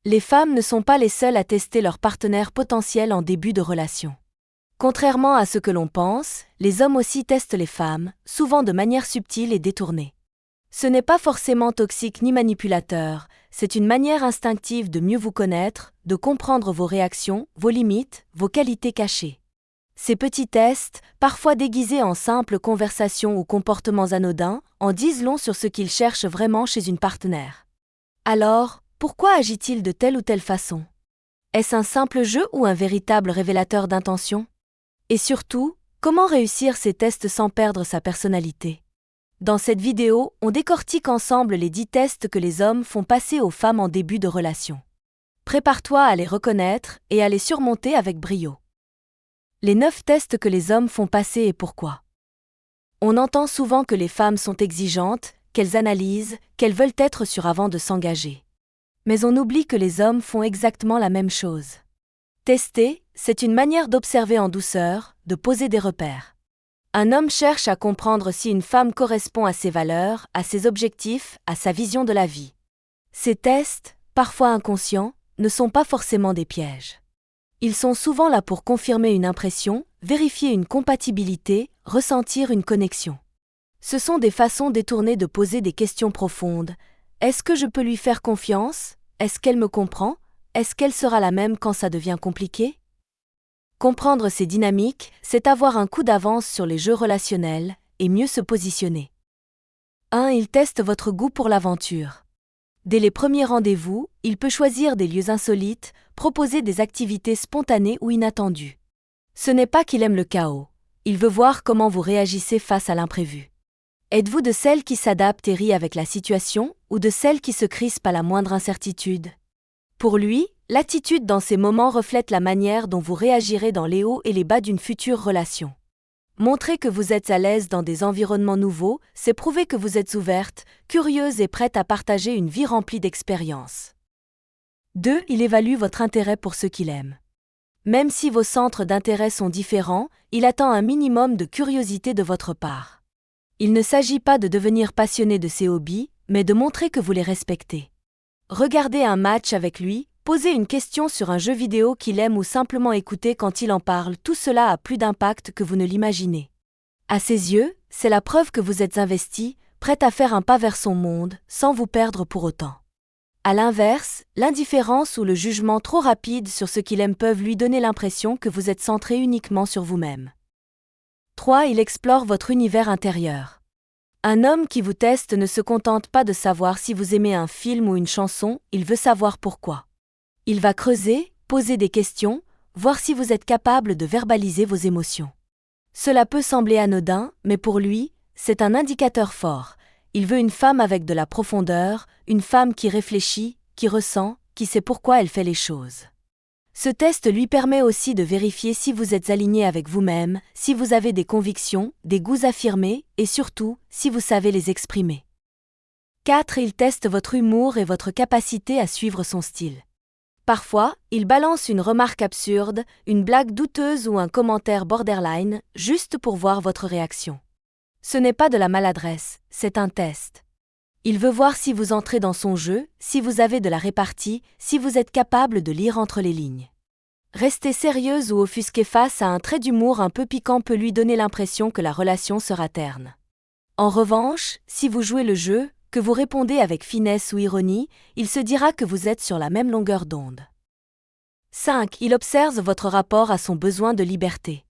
Les femmes ne sont pas les seules à tester leur partenaire potentiel en début de relation. Contrairement à ce que l'on pense, les hommes aussi testent les femmes, souvent de manière subtile et détournée. Ce n'est pas forcément toxique ni manipulateur, c'est une manière instinctive de mieux vous connaître, de comprendre vos réactions, vos limites, vos qualités cachées. Ces petits tests, parfois déguisés en simples conversations ou comportements anodins, en disent long sur ce qu'ils cherchent vraiment chez une partenaire. Alors, pourquoi agit-il de telle ou telle façon? Est-ce un simple jeu ou un véritable révélateur d'intention? Et surtout, comment réussir ces tests sans perdre sa personnalité? Dans cette vidéo, on décortique ensemble les 10 tests que les hommes font passer aux femmes en début de relation. Prépare-toi à les reconnaître et à les surmonter avec brio. Les 9 tests que les hommes font passer et pourquoi. On entend souvent que les femmes sont exigeantes, qu'elles analysent, qu'elles veulent être sûres avant de s'engager. Mais on oublie que les hommes font exactement la même chose. Tester, c'est une manière d'observer en douceur, de poser des repères. Un homme cherche à comprendre si une femme correspond à ses valeurs, à ses objectifs, à sa vision de la vie. Ces tests, parfois inconscients, ne sont pas forcément des pièges. Ils sont souvent là pour confirmer une impression, vérifier une compatibilité, ressentir une connexion. Ce sont des façons détournées de poser des questions profondes. Est-ce que je peux lui faire confiance? Est-ce qu'elle me comprend? Est-ce qu'elle sera la même quand ça devient compliqué? Comprendre ces dynamiques, c'est avoir un coup d'avance sur les jeux relationnels et mieux se positionner. 1. Il teste votre goût pour l'aventure. Dès les premiers rendez-vous, il peut choisir des lieux insolites, proposer des activités spontanées ou inattendues. Ce n'est pas qu'il aime le chaos, il veut voir comment vous réagissez face à l'imprévu. Êtes-vous de celles qui s'adaptent et rient avec la situation, ou de celles qui se crispent à la moindre incertitude? Pour lui, l'attitude dans ces moments reflète la manière dont vous réagirez dans les hauts et les bas d'une future relation. Montrer que vous êtes à l'aise dans des environnements nouveaux, c'est prouver que vous êtes ouverte, curieuse et prête à partager une vie remplie d'expériences. 2. Il évalue votre intérêt pour ce qu'il aime. Même si vos centres d'intérêt sont différents, il attend un minimum de curiosité de votre part. Il ne s'agit pas de devenir passionné de ses hobbies, mais de montrer que vous les respectez. Regardez un match avec lui, posez une question sur un jeu vidéo qu'il aime ou simplement écouter quand il en parle, tout cela a plus d'impact que vous ne l'imaginez. À ses yeux, c'est la preuve que vous êtes investi, prête à faire un pas vers son monde, sans vous perdre pour autant. À l'inverse, l'indifférence ou le jugement trop rapide sur ce qu'il aime peuvent lui donner l'impression que vous êtes centré uniquement sur vous-même. 3. Il explore votre univers intérieur. Un homme qui vous teste ne se contente pas de savoir si vous aimez un film ou une chanson, il veut savoir pourquoi. Il va creuser, poser des questions, voir si vous êtes capable de verbaliser vos émotions. Cela peut sembler anodin, mais pour lui, c'est un indicateur fort. Il veut une femme avec de la profondeur, une femme qui réfléchit, qui ressent, qui sait pourquoi elle fait les choses. Ce test lui permet aussi de vérifier si vous êtes aligné avec vous-même, si vous avez des convictions, des goûts affirmés, et surtout, si vous savez les exprimer. 4. Il teste votre humour et votre capacité à suivre son style. Parfois, il balance une remarque absurde, une blague douteuse ou un commentaire borderline, juste pour voir votre réaction. Ce n'est pas de la maladresse, c'est un test. Il veut voir si vous entrez dans son jeu, si vous avez de la répartie, si vous êtes capable de lire entre les lignes. Rester sérieuse ou offusquée face à un trait d'humour un peu piquant peut lui donner l'impression que la relation sera terne. En revanche, si vous jouez le jeu, que vous répondez avec finesse ou ironie, il se dira que vous êtes sur la même longueur d'onde. 5. Il observe votre rapport à son besoin de liberté.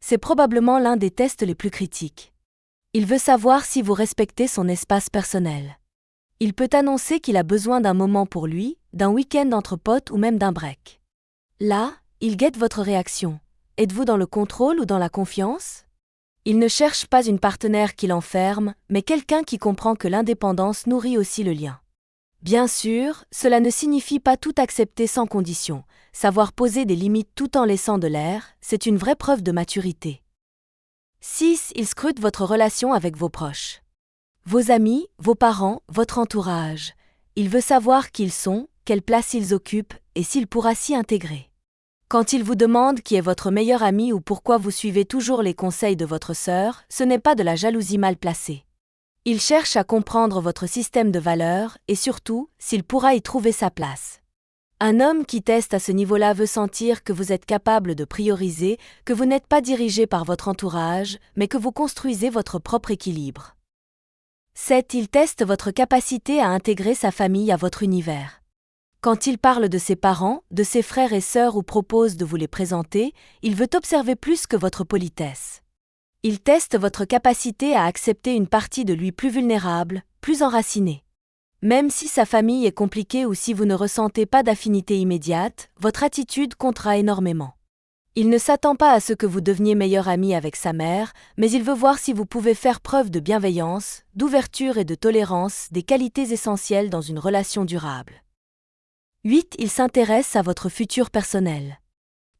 C'est probablement l'un des tests les plus critiques. Il veut savoir si vous respectez son espace personnel. Il peut annoncer qu'il a besoin d'un moment pour lui, d'un week-end entre potes ou même d'un break. Là, il guette votre réaction. Êtes-vous dans le contrôle ou dans la confiance? Il ne cherche pas une partenaire qui l'enferme, mais quelqu'un qui comprend que l'indépendance nourrit aussi le lien. Bien sûr, cela ne signifie pas tout accepter sans condition. Savoir poser des limites tout en laissant de l'air, c'est une vraie preuve de maturité. 6. Il scrute votre relation avec vos proches. Vos amis, vos parents, votre entourage. Il veut savoir qui ils sont, quelle place ils occupent et s'il pourra s'y intégrer. Quand il vous demande qui est votre meilleur ami ou pourquoi vous suivez toujours les conseils de votre sœur, ce n'est pas de la jalousie mal placée. Il cherche à comprendre votre système de valeurs et surtout, s'il pourra y trouver sa place. Un homme qui teste à ce niveau-là veut sentir que vous êtes capable de prioriser, que vous n'êtes pas dirigé par votre entourage, mais que vous construisez votre propre équilibre. 7. Il teste votre capacité à intégrer sa famille à votre univers. Quand il parle de ses parents, de ses frères et sœurs ou propose de vous les présenter, il veut observer plus que votre politesse. Il teste votre capacité à accepter une partie de lui plus vulnérable, plus enracinée. Même si sa famille est compliquée ou si vous ne ressentez pas d'affinité immédiate, votre attitude comptera énormément. Il ne s'attend pas à ce que vous deveniez meilleur ami avec sa mère, mais il veut voir si vous pouvez faire preuve de bienveillance, d'ouverture et de tolérance, des qualités essentielles dans une relation durable. 8. Il s'intéresse à votre futur personnel.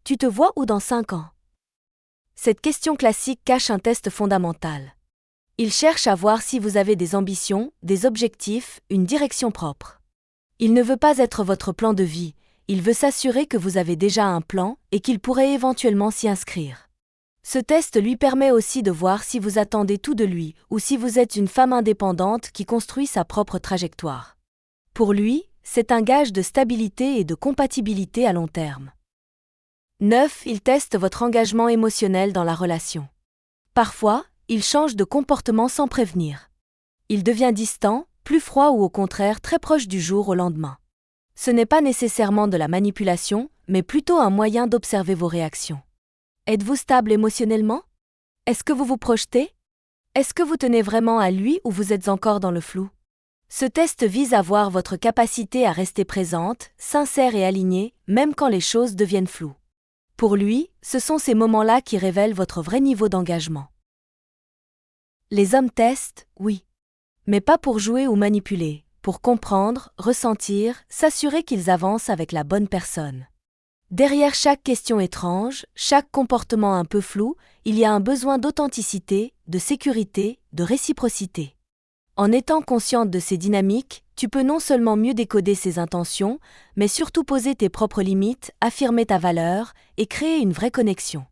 Tu te vois où dans 5 ans? Cette question classique cache un test fondamental. Il cherche à voir si vous avez des ambitions, des objectifs, une direction propre. Il ne veut pas être votre plan de vie, il veut s'assurer que vous avez déjà un plan et qu'il pourrait éventuellement s'y inscrire. Ce test lui permet aussi de voir si vous attendez tout de lui ou si vous êtes une femme indépendante qui construit sa propre trajectoire. Pour lui, c'est un gage de stabilité et de compatibilité à long terme. 9. Il teste votre engagement émotionnel dans la relation. Parfois, il change de comportement sans prévenir. Il devient distant, plus froid ou au contraire très proche du jour au lendemain. Ce n'est pas nécessairement de la manipulation, mais plutôt un moyen d'observer vos réactions. Êtes-vous stable émotionnellement? Est-ce que vous vous projetez? Est-ce que vous tenez vraiment à lui ou vous êtes encore dans le flou? Ce test vise à voir votre capacité à rester présente, sincère et alignée, même quand les choses deviennent floues. Pour lui, ce sont ces moments-là qui révèlent votre vrai niveau d'engagement. Les hommes testent, oui. Mais pas pour jouer ou manipuler, pour comprendre, ressentir, s'assurer qu'ils avancent avec la bonne personne. Derrière chaque question étrange, chaque comportement un peu flou, il y a un besoin d'authenticité, de sécurité, de réciprocité. En étant consciente de ces dynamiques, tu peux non seulement mieux décoder ses intentions, mais surtout poser tes propres limites, affirmer ta valeur et créer une vraie connexion.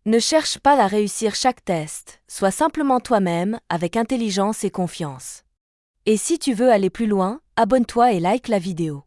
Ne cherche pas à réussir chaque test, sois simplement toi-même, avec intelligence et confiance. Et si tu veux aller plus loin, abonne-toi et like la vidéo.